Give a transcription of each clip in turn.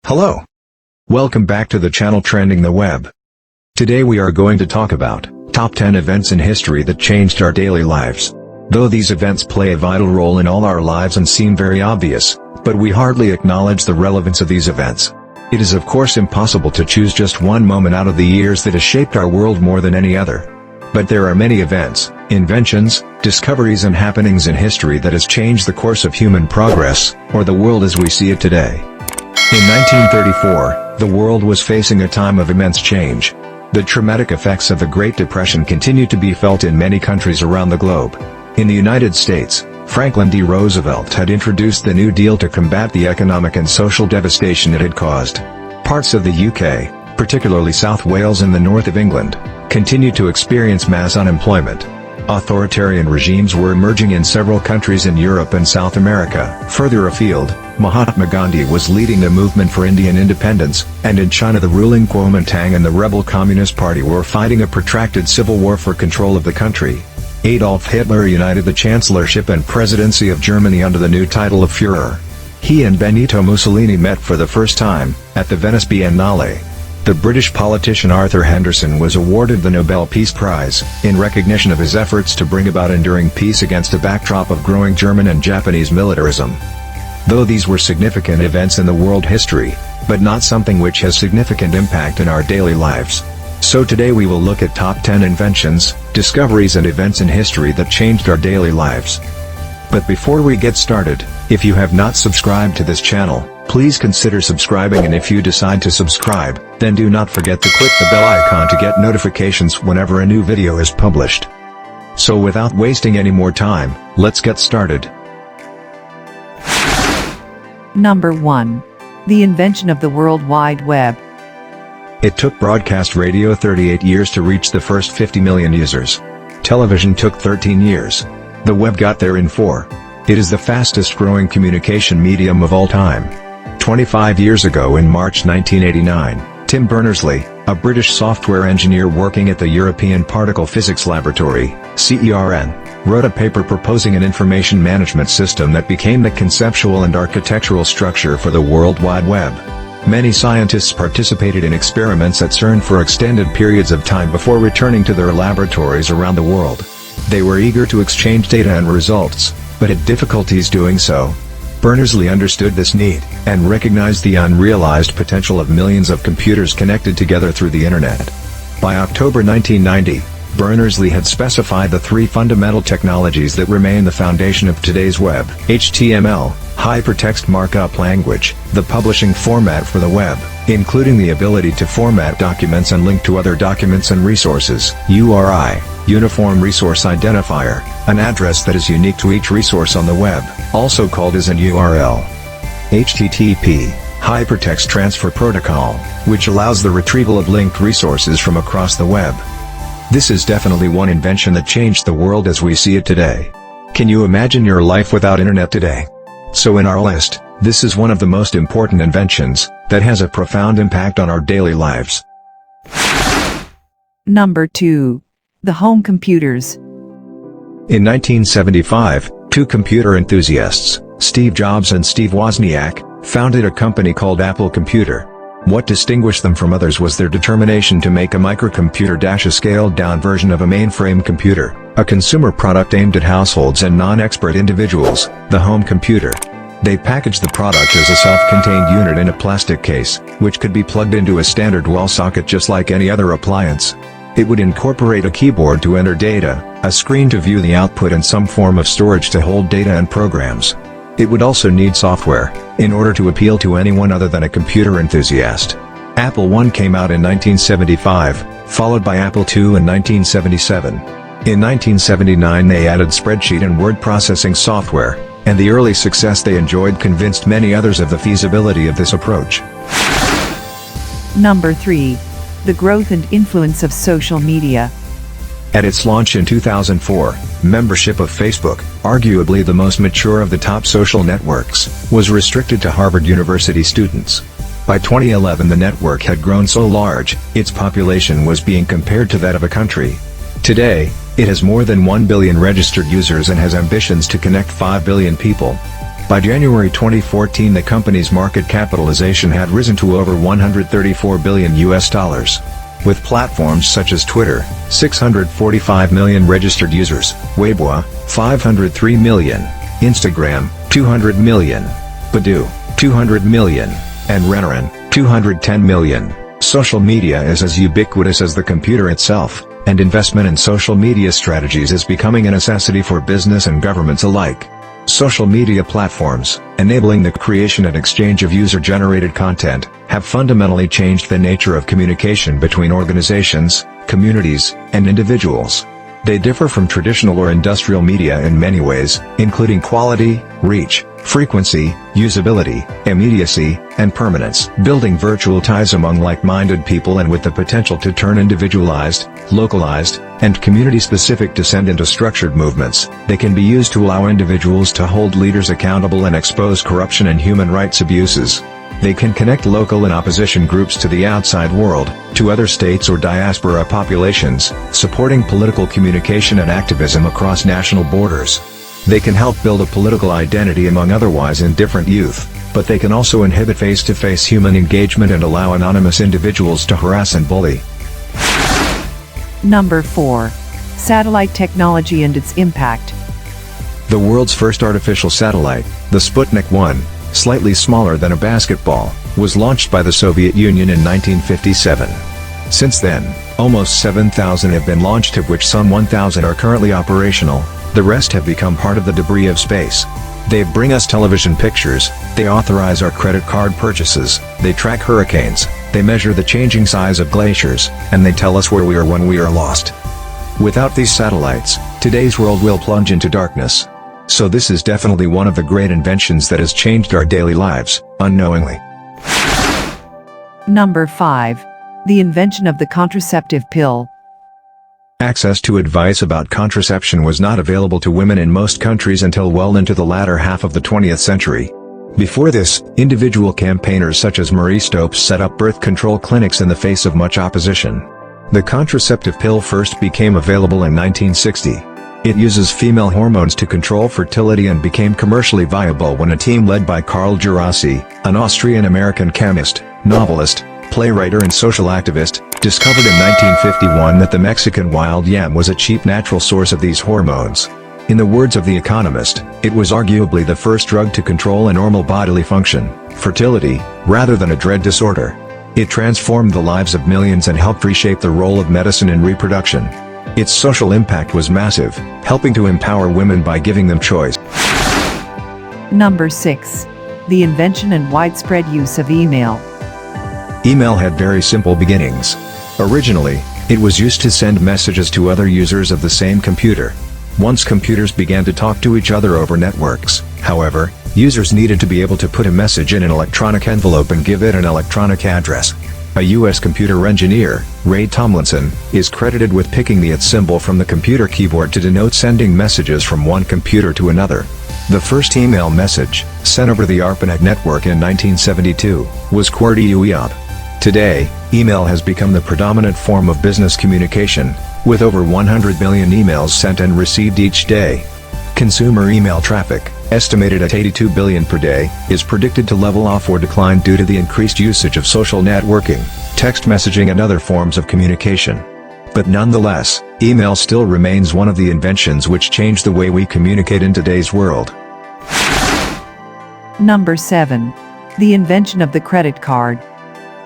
Hello. Welcome back to the channel Trending the Web. Today we are going to talk about top 10 events in history that changed our daily lives. Though these events play a vital role in all our lives and seem very obvious, but we hardly acknowledge the relevance of these events. It is of course impossible to choose just one moment out of the years that has shaped our world more than any other. But there are many events, inventions, discoveries and happenings in history that has changed the course of human progress, or the world as we see it today. In 1934, the world was facing a time of immense change. The traumatic effects of the Great Depression continued to be felt in many countries around the globe. In the United States, Franklin D. Roosevelt had introduced the New Deal to combat the economic and social devastation it had caused. Parts of the UK, particularly South Wales and the north of England, continued to experience mass unemployment. Authoritarian regimes were emerging in several countries in Europe and South America. Further afield, Mahatma Gandhi was leading the movement for Indian independence, and in China the ruling Kuomintang and the rebel Communist Party were fighting a protracted civil war for control of the country. Adolf Hitler united the chancellorship and presidency of Germany under the new title of Führer. He and Benito Mussolini met for the first time, at the Venice Biennale. The British politician Arthur Henderson was awarded the Nobel Peace Prize, in recognition of his efforts to bring about enduring peace against a backdrop of growing German and Japanese militarism. Though these were significant events in the world history, but not something which has significant impact in our daily lives. So today we will look at top 10 inventions, discoveries and events in history that changed our daily lives. But before we get started, if you have not subscribed to this channel, please consider subscribing, and if you decide to subscribe, then do not forget to click the bell icon to get notifications whenever a new video is published. So without wasting any more time, let's get started. Number 1. The invention of the World Wide Web. It took broadcast radio 38 years to reach the first 50 million users. Television took 13 years. The web got there in 4. It is the fastest growing communication medium of all time. 25 years ago in March 1989, Tim Berners-Lee, a British software engineer working at the European Particle Physics Laboratory, CERN, wrote a paper proposing an information management system that became the conceptual and architectural structure for the World Wide Web. Many scientists participated in experiments at CERN for extended periods of time before returning to their laboratories around the world. They were eager to exchange data and results, but had difficulties doing so. Berners-Lee understood this need, and recognized the unrealized potential of millions of computers connected together through the Internet. By October 1990, Berners-Lee had specified the 3 fundamental technologies that remain the foundation of today's web: HTML, Hypertext Markup Language, the publishing format for the web, including the ability to format documents and link to other documents and resources, URI, Uniform Resource Identifier, an address that is unique to each resource on the web, also called as an URL. HTTP, Hypertext Transfer Protocol, which allows the retrieval of linked resources from across the web. This is definitely one invention that changed the world as we see it today. Can you imagine your life without internet today? So in our list, this is one of the most important inventions, that has a profound impact on our daily lives. Number 2. The home computers. In 1975, 2 computer enthusiasts, Steve Jobs and Steve Wozniak, founded a company called Apple Computer. What distinguished them from others was their determination to make a microcomputer - a scaled-down version of a mainframe computer, a consumer product aimed at households and non-expert individuals, the home computer. They packaged the product as a self-contained unit in a plastic case, which could be plugged into a standard wall socket just like any other appliance. It would incorporate a keyboard to enter data, a screen to view the output and some form of storage to hold data and programs. It would also need software, in order to appeal to anyone other than a computer enthusiast. Apple I came out in 1975, followed by Apple II in 1977. In 1979 they added spreadsheet and word processing software, and the early success they enjoyed convinced many others of the feasibility of this approach. Number 3. The growth and influence of social media. At its launch in 2004, membership of Facebook, arguably the most mature of the top social networks, was restricted to Harvard University students. By 2011 the network had grown so large, its population was being compared to that of a country. Today, it has more than 1 billion registered users and has ambitions to connect 5 billion people. By January 2014, the company's market capitalization had risen to over $134 billion. With platforms such as Twitter, 645 million registered users, Weibo, 503 million, Instagram, 200 million, Baidu, 200 million, and Renren, 210 million. Social media is as ubiquitous as the computer itself, and investment in social media strategies is becoming a necessity for business and governments alike. Social media platforms, enabling the creation and exchange of user-generated content, have fundamentally changed the nature of communication between organizations, communities, and individuals. They differ from traditional or industrial media in many ways, including quality, reach, frequency, usability, immediacy, and permanence. Building virtual ties among like-minded people and with the potential to turn individualized, localized, and community-specific dissent into structured movements, they can be used to allow individuals to hold leaders accountable and expose corruption and human rights abuses. They can connect local and opposition groups to the outside world, to other states or diaspora populations, supporting political communication and activism across national borders. They can help build a political identity among otherwise indifferent youth, but they can also inhibit face-to-face human engagement and allow anonymous individuals to harass and bully. Number 4. Satellite technology and its impact. The world's first artificial satellite, the Sputnik 1, slightly smaller than a basketball, was launched by the Soviet Union in 1957. Since then, almost 7,000 have been launched, of which some 1,000 are currently operational. The rest have become part of the debris of space. They bring us television pictures, they authorize our credit card purchases, they track hurricanes, they measure the changing size of glaciers, and they tell us where we are when we are lost. Without these satellites, today's world will plunge into darkness. So this is definitely one of the great inventions that has changed our daily lives, unknowingly. Number 5. The invention of the contraceptive pill. Access to advice about contraception was not available to women in most countries until well into the latter half of the 20th century. Before this, individual campaigners such as Marie Stopes set up birth control clinics in the face of much opposition. The contraceptive pill first became available in 1960. It uses female hormones to control fertility and became commercially viable when a team led by Karl Gerasi, an Austrian-American chemist, novelist, playwright and social activist, discovered in 1951 that the Mexican wild yam was a cheap natural source of these hormones. In the words of The Economist, it was arguably the first drug to control a normal bodily function, fertility, rather than a dread disorder. It transformed the lives of millions and helped reshape the role of medicine in reproduction. Its social impact was massive, helping to empower women by giving them choice. Number 6. The invention and widespread use of email. Email had very simple beginnings. Originally, it was used to send messages to other users of the same computer. Once computers began to talk to each other over networks, however, users needed to be able to put a message in an electronic envelope and give it an electronic address. A U.S. computer engineer, Ray Tomlinson, is credited with picking the @ symbol from the computer keyboard to denote sending messages from one computer to another. The first email message, sent over the ARPANET network in 1972, was QWERTY UEOP. Today, email has become the predominant form of business communication, with over 100 million emails sent and received each day. Consumer email traffic, estimated at 82 billion per day, is predicted to level off or decline due to the increased usage of social networking, text messaging and other forms of communication. But nonetheless, email still remains one of the inventions which change the way we communicate in today's world. Number 7. The invention of the credit card.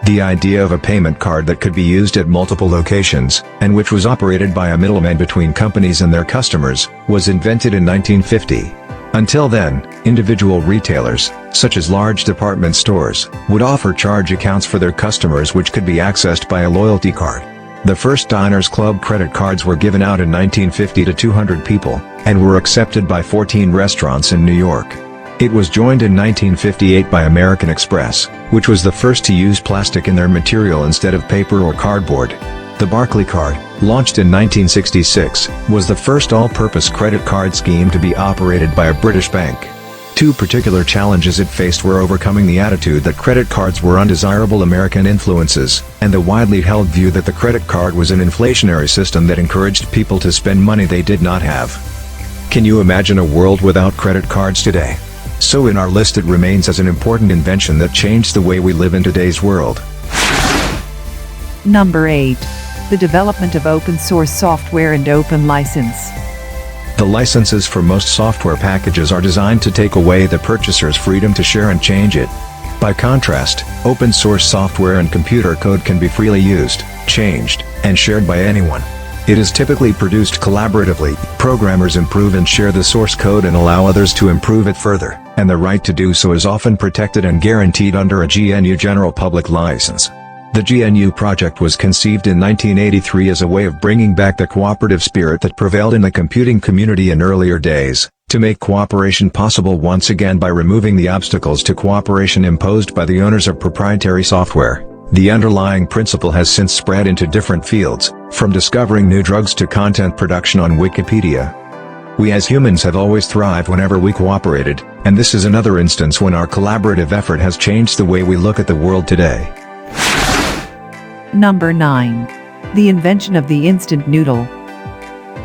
The idea of a payment card that could be used at multiple locations, and which was operated by a middleman between companies and their customers, was invented in 1950. Until then, individual retailers, such as large department stores, would offer charge accounts for their customers which could be accessed by a loyalty card. The first Diners Club credit cards were given out in 1950 to 200 people, and were accepted by 14 restaurants in New York. It was joined in 1958 by American Express, which was the first to use plastic in their material instead of paper or cardboard. The Barclay card, launched in 1966, was the first all-purpose credit card scheme to be operated by a British bank. Two particular challenges it faced were overcoming the attitude that credit cards were undesirable American influences, and the widely held view that the credit card was an inflationary system that encouraged people to spend money they did not have. Can you imagine a world without credit cards today? So in our list it remains as an important invention that changed the way we live in today's world. Number 8. The development of open source software and open license. The licenses for most software packages are designed to take away the purchaser's freedom to share and change it. By contrast, open source software and computer code can be freely used, changed, and shared by anyone. It is typically produced collaboratively. Programmers improve and share the source code and allow others to improve it further, and the right to do so is often protected and guaranteed under a GNU General Public License. The GNU project was conceived in 1983 as a way of bringing back the cooperative spirit that prevailed in the computing community in earlier days, to make cooperation possible once again by removing the obstacles to cooperation imposed by the owners of proprietary software. The underlying principle has since spread into different fields, from discovering new drugs to content production on Wikipedia. We as humans have always thrived whenever we cooperated, and this is another instance when our collaborative effort has changed the way we look at the world today. Number 9. The invention of the instant noodle.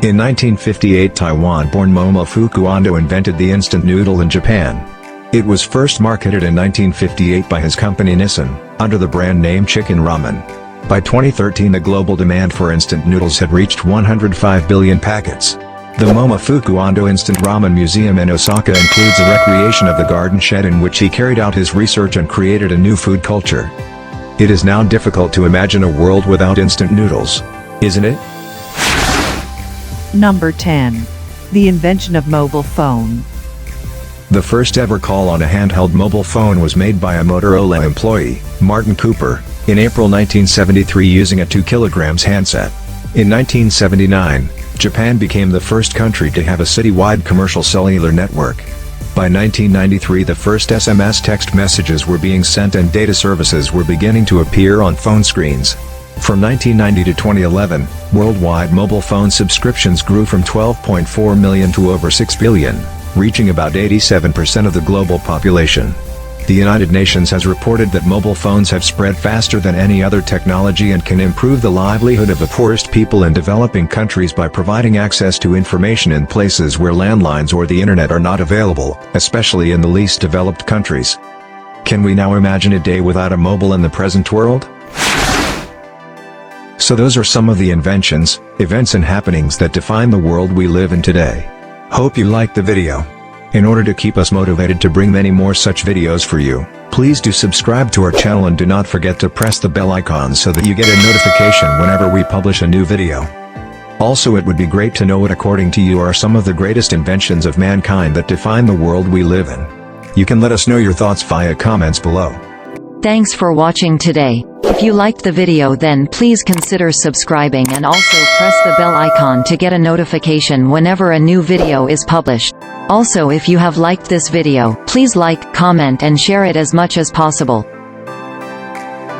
In 1958, Taiwan-born Momofuku Ando invented the instant noodle in Japan. It was first marketed in 1958 by his company Nissin, under the brand name Chicken Ramen. By 2013 the global demand for instant noodles had reached 105 billion packets. The Momofuku Ando Instant Ramen Museum in Osaka includes a recreation of the garden shed in which he carried out his research and created a new food culture. It is now difficult to imagine a world without instant noodles, isn't it? Number 10. The invention of mobile phone. The first ever call on a handheld mobile phone was made by a Motorola employee, Martin Cooper, in April 1973 using a 2 kg handset. In 1979, Japan became the first country to have a citywide commercial cellular network. By 1993 the first SMS text messages were being sent and data services were beginning to appear on phone screens. From 1990 to 2011, worldwide mobile phone subscriptions grew from 12.4 million to over 6 billion, reaching about 87% of the global population. The United Nations has reported that mobile phones have spread faster than any other technology and can improve the livelihood of the poorest people in developing countries by providing access to information in places where landlines or the internet are not available, especially in the least developed countries. Can we now imagine a day without a mobile in the present world? So those are some of the inventions, events and happenings that define the world we live in today. Hope you liked the video. In order to keep us motivated to bring many more such videos for you, please do subscribe to our channel and do not forget to press the bell icon so that you get a notification whenever we publish a new video. Also, it would be great to know what according to you are some of the greatest inventions of mankind that define the world we live in. You can let us know your thoughts via comments below. Thanks for watching today. If you liked the video then please consider subscribing and also press the bell icon to get a notification whenever a new video is published. Also, if you have liked this video, please like, comment and share it as much as possible.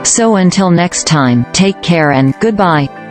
So until next time, take care and goodbye.